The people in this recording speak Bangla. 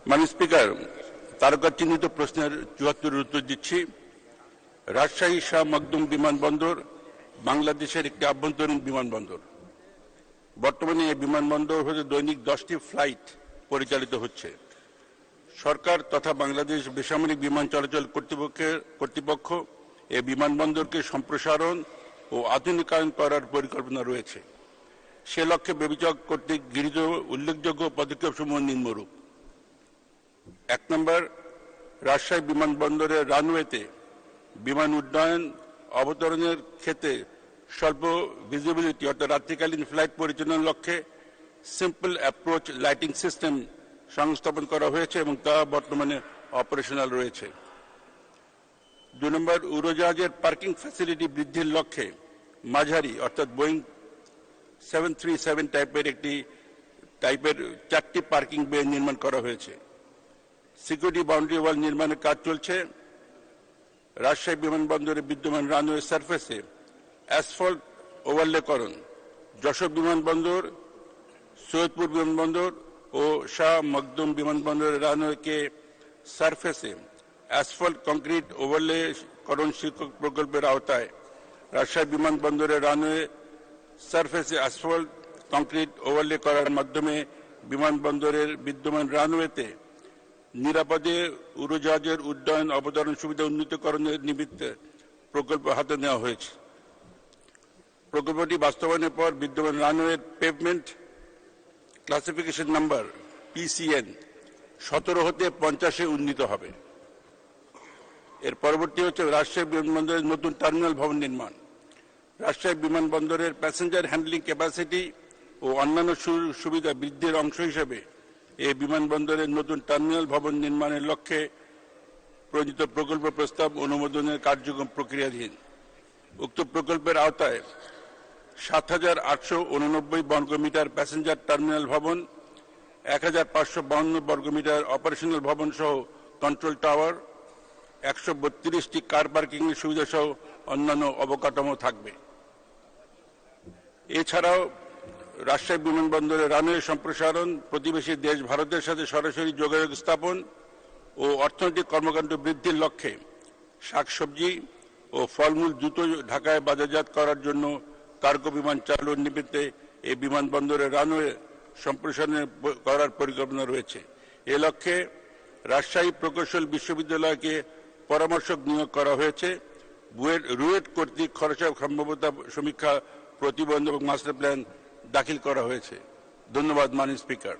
মাননীয় স্পিকার, তারকা চিহ্নিত প্রশ্নের ৭৪ উত্তর দিচ্ছি। রাজশাহী শাহ মখদুম বিমানবন্দর বাংলাদেশের একটি আভ্যন্তরীণ বিমানবন্দর। বর্তমানে এই বিমানবন্দর হতে দৈনিক 10টি ফ্লাইট পরিচালিত হচ্ছে। সরকার তথা বাংলাদেশ বেসামরিক বিমান চলাচল কর্তৃপক্ষ এই বিমানবন্দরকে সম্প্রসারণ ও আধুনিকায়ন করার পরিকল্পনা রয়েছে। সে লক্ষ্যে বিবেচক কর্তৃক গৃহীত উল্লেখযোগ্য পদক্ষেপসমূহ নিম্নরূপ। ১ নম্বর, রাজশাহী বিমানবন্দরের রানওয়েতে বিমান উড্ডয়ন অবতরণের ক্ষেত্রে স্বল্প ভিজিবিলিটি অর্থাৎ রাত্রিকালীন ফ্লাইট পরিচালনার লক্ষ্যে সিম্পল অ্যাপ্রোচ লাইটিং সিস্টেম সংস্থাপন করা হয়েছে এবং তা বর্তমানে অপারেশনাল রয়েছে। ২ নম্বর, উড়োজাহাজের পার্কিং ফ্যাসিলিটি বৃদ্ধির লক্ষ্যে মাঝারি অর্থাৎ বোয়িং 737 টাইপের 4টি পার্কিং বে নির্মাণ করা হয়েছে। সিকিউরিটি বাউন্ডারি ওয়াল নির্মাণের কাজ চলছে। রাজশাহী বিমানবন্দরে বিদ্যমান রানওয়ে সারফেসে অ্যাসফল্ট ওভারলেকরণ, যশোর বিমানবন্দর, সৈয়দপুর বিমানবন্দর ও শাহ মখদুম বিমানবন্দরের রানওয়েকে সারফেসে অ্যাসফল্ট কংক্রিট ওভারলেকরণ শিক্ষক প্রকল্পের আওতায় রাজশাহী বিমানবন্দরের রানওয়ে সারফেসে অ্যাসফল্ট কংক্রিট ওভারলে করার মাধ্যমে বিমানবন্দরের বিদ্যমান রানওয়েতে নিরাপদে উড়োজাহাজের উড্ডয়ন অবতরণ সুবিধা উন্নীতকরণের নিমিত্তে প্রকল্প হাতে নেওয়া হয়েছে। প্রকল্পটি বাস্তবায়নের পর বিদ্যমান রানওয়ের পেভমেন্ট ক্লাসিফিকেশন নাম্বার PCN 17 হতে 50-এ উন্নীত হবে। এর পরবর্তী হচ্ছে রাজশাহী বিমানবন্দরের নতুন টার্মিনাল ভবন নির্মাণ। রাজশাহী বিমানবন্দরের প্যাসেঞ্জার হ্যান্ডলিং ক্যাপাসিটি ও অন্যান্য সুবিধা বৃদ্ধির অংশ হিসেবে এই বিমানবন্দরের নতুন টার্মিনাল ভবন নির্মাণের লক্ষ্যে প্রণীত প্রকল্প প্রস্তাব অনুমোদনের কার্যক্রম প্রক্রিয়াধীন। উক্ত প্রকল্পের আওতায় ৭,৮৮৯ বর্গমিটার প্যাসেঞ্জার টার্মিনাল ভবন, ১,৫৫২ বর্গমিটার অপারেশনাল ভবন সহ কন্ট্রোল টাওয়ার, ১৩২টি কার পার্কিং এর সুবিধা সহ অন্যান্য অবকাঠামো থাকবে। এছাড়াও রাজশাহী বিমানবন্দরের রানওয়ে সম্প্রসারণ, প্রতিবেশী দেশ ভারতের সাথে সরাসরি যোগাযোগ স্থাপন ও অর্থনৈতিক কর্মকাণ্ড বৃদ্ধির লক্ষ্যে শাকসবজি ও ফলমূল দ্রুত ঢাকায় বাজারজাত করার জন্য কার্গো বিমান চালুর নিমিত্তে এই বিমানবন্দরের রানওয়ে সম্প্রসারণ করার পরিকল্পনা রয়েছে। এ লক্ষ্যে রাজশাহী প্রকৌশল বিশ্ববিদ্যালয়কে পরামর্শক নিয়োগ করা হয়েছে। রুয়েট কর্তৃক খরচা সম্ভাব্যতা সমীক্ষা প্রতিবন্ধক মাস্টার প্ল্যান দাখিল করা হয়েছে। ধন্যবাদ মাননীয় স্পিকার।